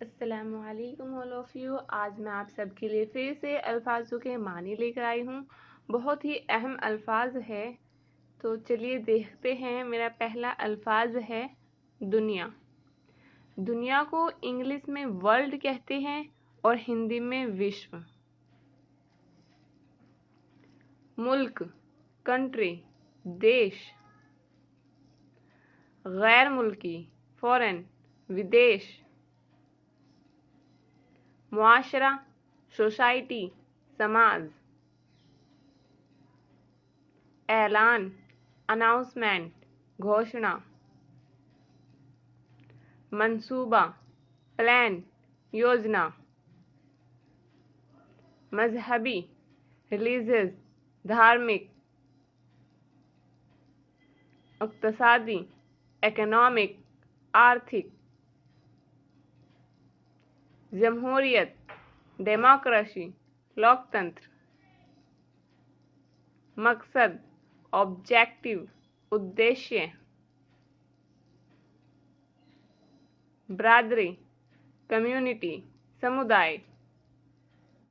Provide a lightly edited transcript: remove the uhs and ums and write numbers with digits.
अस्सलामुअलैकुम all of you. आज मैं आप सबके लिए फिर से अल्फाजों के मानी लेकर आई हूँ। बहुत ही अहम अल्फाज है, तो चलिए देखते हैं। मेरा पहला अल्फाज है दुनिया। दुनिया को इंग्लिश में वर्ल्ड कहते हैं और हिंदी में विश्व। मुल्क, कंट्री, देश। गैर मुल्की, फॉरेन, विदेश। मुआशरा, सोसाइटी, समाज। ऐलान, अनाउंसमेंट, घोषणा। मंसूबा, प्लान, योजना। मजहबी, रिलीजियस, धार्मिक। इक्तसादी, इकोनॉमिक, आर्थिक। जमहूरियत, डेमोक्रेसी, लोकतंत्र। मकसद, ऑब्जेक्टिव, उद्देश्य। बरादरी, कम्युनिटी, समुदाय।